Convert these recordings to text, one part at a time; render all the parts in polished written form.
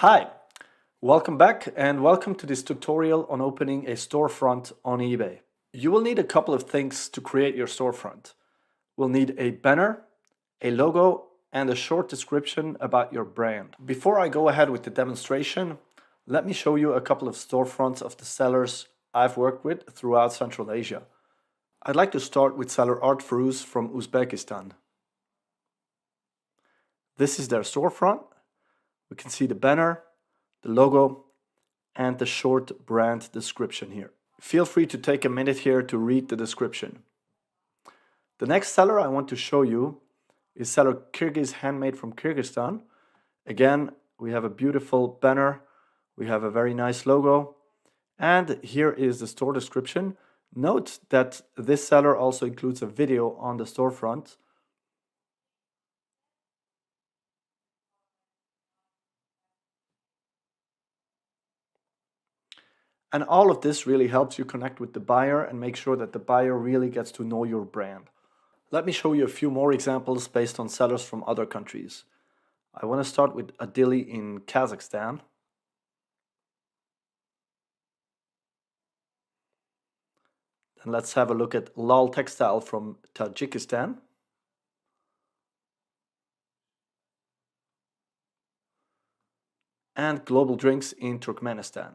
Hi, welcome back and welcome to this tutorial on opening a storefront on eBay. You will need a couple of things to create your storefront. We'll need a banner, a logo, and a short description about your brand. Before I go ahead with the demonstration, let me show you a couple of storefronts of the sellers I've worked with throughout Central Asia. I'd like to start with seller Art Ferouz from Uzbekistan. This is their storefront. We can see the banner, the logo, and the short brand description here. Feel free to take a minute here to read the description. The next seller I want to show you is seller Kyrgyz Handmade from Kyrgyzstan. Again, we have a beautiful banner, we have a very nice logo, and here is the store description. Note that this seller also includes a video on the storefront. And all of this really helps you connect with the buyer and make sure that the buyer really gets to know your brand. Let me show you a few more examples based on sellers from other countries. I want to start with Adili in Kazakhstan. Then let's have a look at Lal Textile from Tajikistan. And Global Drinks in Turkmenistan.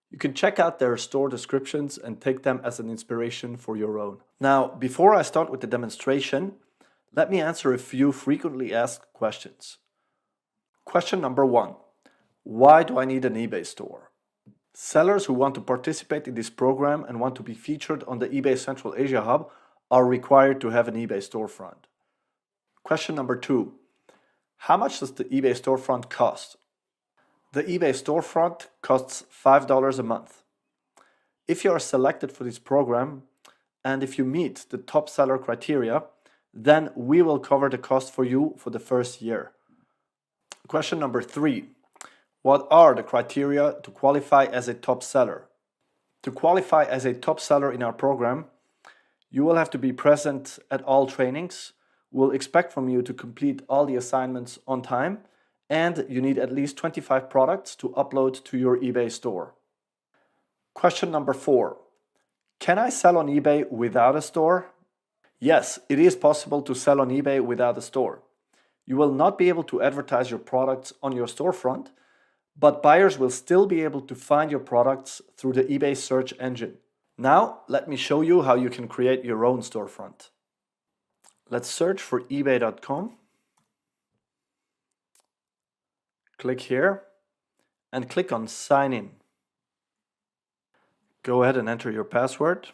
You can check out their store descriptions and take them as an inspiration for your own. Now, before I start with the demonstration, let me answer a few frequently asked questions. Question number 1. Why do I need an eBay store? Sellers who want to participate in this program and want to be featured on the eBay Central Asia Hub are required to have an eBay storefront. Question number 2. How much does the eBay storefront cost? The eBay storefront costs $5 a month. If you are selected for this program and if you meet the top seller criteria, then we will cover the cost for you for the first year. Question number 3. What are the criteria to qualify as a top seller? To qualify as a top seller in our program, you will have to be present at all trainings. We'll expect from you to complete all the assignments on time, and you need at least 25 products to upload to your eBay store. Question number 4. Can I sell on eBay without a store? Yes, it is possible to sell on eBay without a store. You will not be able to advertise your products on your storefront, but buyers will still be able to find your products through the eBay search engine. Now, let me show you how you can create your own storefront. Let's search for ebay.com. Click here and click on Sign In. Go ahead and enter your password.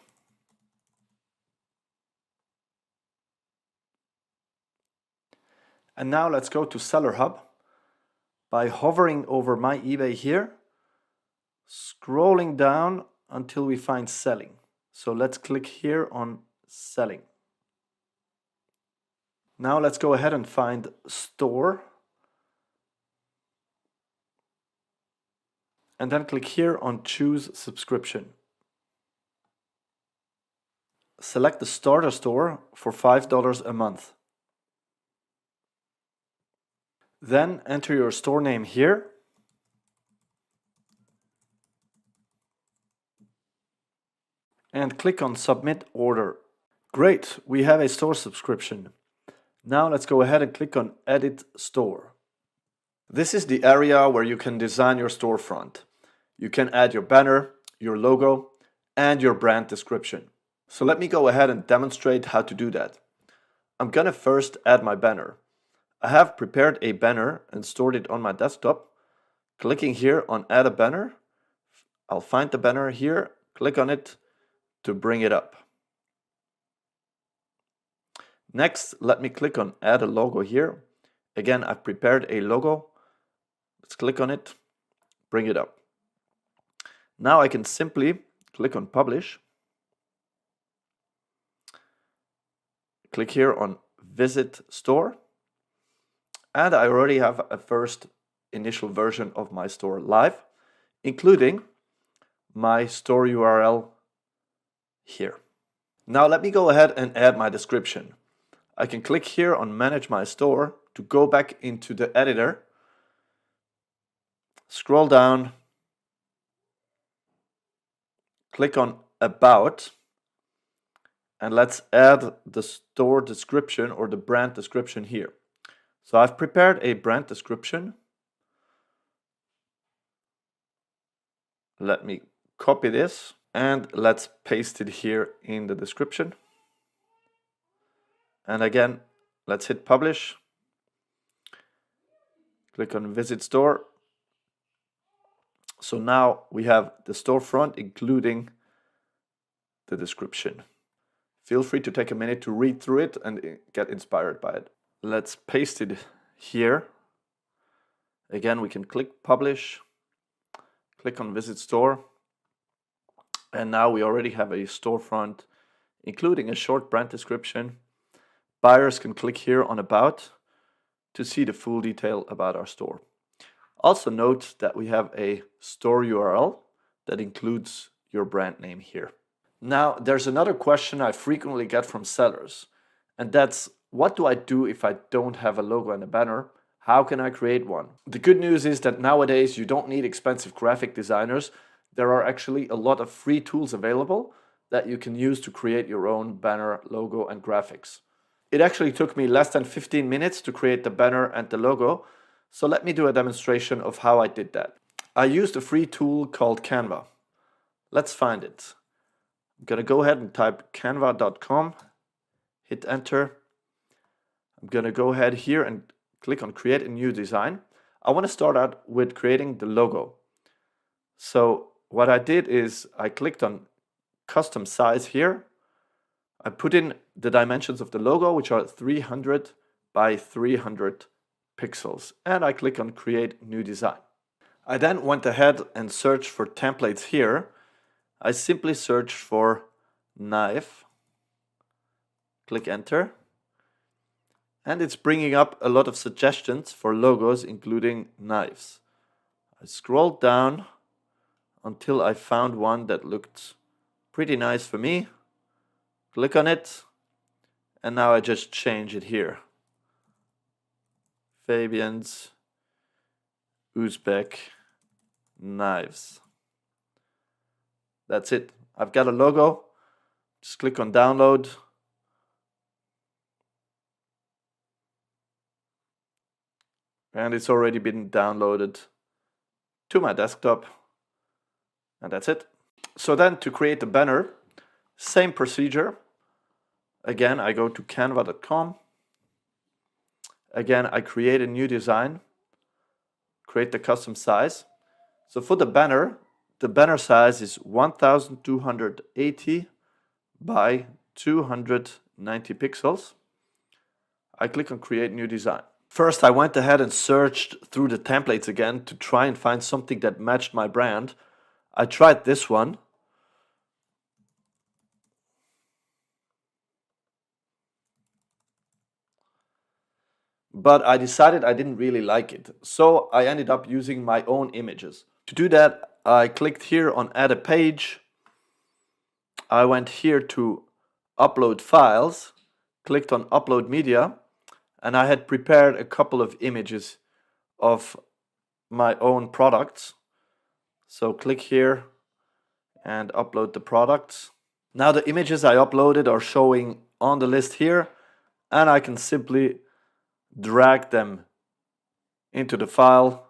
And now let's go to Seller Hub by hovering over My eBay here, scrolling down until we find Selling. So let's click here on Selling. Now let's go ahead and find Store. And then click here on Choose Subscription. Select the Starter Store for $5 a month. Then enter your store name here. And click on Submit Order. Great, we have a store subscription. Now let's go ahead and click on Edit Store. This is the area where you can design your storefront. You can add your banner, your logo, and your brand description. So let me go ahead and demonstrate how to do that. I'm gonna first add my banner. I have prepared a banner and stored it on my desktop. Clicking here on Add a Banner, I'll find the banner here, click on it to bring it up. Next, let me click on Add a Logo here. Again, I've prepared a logo. Let's click on it, bring it up. Now I can simply click on Publish. Click here on Visit Store. And I already have a first initial version of my store live, including my store URL here. Now let me go ahead and add my description. I can click here on Manage My Store to go back into the editor, scroll down, click on About, and let's add the store description or the brand description here. So I've prepared a brand description. Let me copy this and let's paste it here in the description. And again, let's hit publish. Click on visit store. So now we have the storefront including the description. Feel free to take a minute to read through it and get inspired by it. Let's paste it here. Again, we can click publish, click on visit store, and now we already have a storefront including a short brand description. Buyers can click here on About to see the full detail about our store. Also note that we have a store URL that includes your brand name here. Now, there's another question I frequently get from sellers, and that's, what do I do if I don't have a logo and a banner? How can I create one? The good news is that nowadays you don't need expensive graphic designers. There are actually a lot of free tools available that you can use to create your own banner, logo, and graphics. It actually took me less than 15 minutes to create the banner and the logo, so let me do a demonstration of how I did that. I used a free tool called Canva. Let's find it. I'm gonna go ahead and type canva.com, hit enter. I'm gonna go ahead here and click on create a new design. I wanna start out with creating the logo. So what I did is I clicked on custom size here. I put in the dimensions of the logo, which are 300 by 300 pixels, and I click on create new design. I then went ahead and searched for templates here. I simply search for knife, click enter, and it's bringing up a lot of suggestions for logos including knives. I scrolled down until I found one that looked pretty nice for me. Click on it, and now I just change it here. Fabian's Uzbek knives. That's it. I've got a logo. Just click on download. And it's already been downloaded to my desktop. And that's it. So then to create the banner, same procedure. Again, I go to canva.com. Again, I create a new design, create the custom size. So for the banner size is 1280 by 290 pixels. I click on create new design. First, I went ahead and searched through the templates again to try and find something that matched my brand. I tried this one. But I decided I didn't really like it. So I ended up using my own images. To do that, I clicked here on add a page. I went here to upload files, clicked on upload media, and I had prepared a couple of images of my own products. So click here and upload the products. Now the images I uploaded are showing on the list here, and I can simply drag them into the file.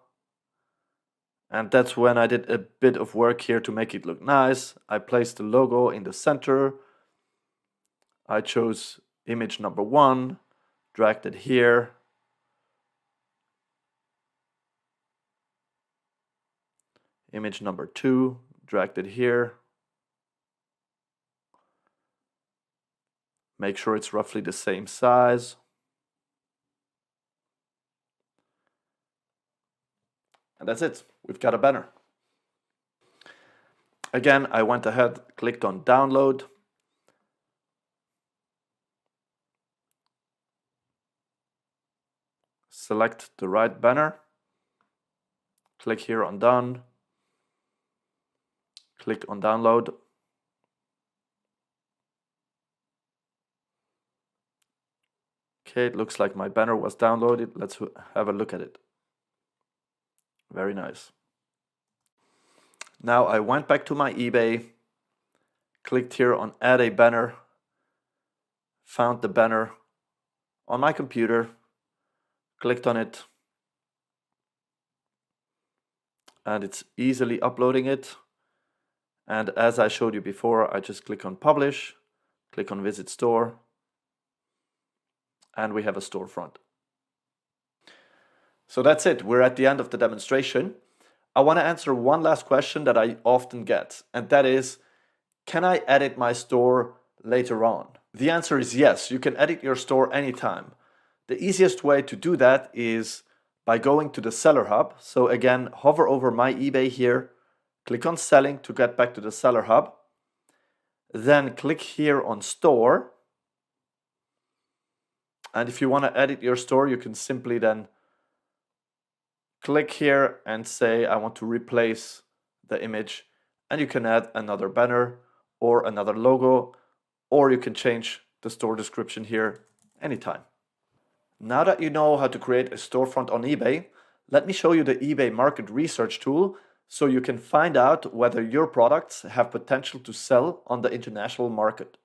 And that's when I did a bit of work here to make it look nice. I placed the logo in the center. I chose image number 1, dragged it here. Image number 2, dragged it here. Make sure it's roughly the same size. And that's it. We've got a banner. Again, I went ahead, clicked on download. Select the right banner. Click here on done. Click on download. Okay, it looks like my banner was downloaded. Let's have a look at it. Very nice. Now I went back to my eBay, clicked here on add a banner, found the banner on my computer, clicked on it, and it's easily uploading it. And as I showed you before, I just click on publish, click on visit store, and we have a storefront. So that's it. We're at the end of the demonstration. I want to answer one last question that I often get, and that is, can I edit my store later on? The answer is yes, you can edit your store anytime. The easiest way to do that is by going to the Seller Hub. So again, hover over my eBay here, click on Selling to get back to the Seller Hub. Then click here on Store. And if you want to edit your store, you can simply then click here and say, I want to replace the image. And you can add another banner or another logo, or you can change the store description here anytime. Now that you know how to create a storefront on eBay, let me show you the eBay market research tool so you can find out whether your products have potential to sell on the international market.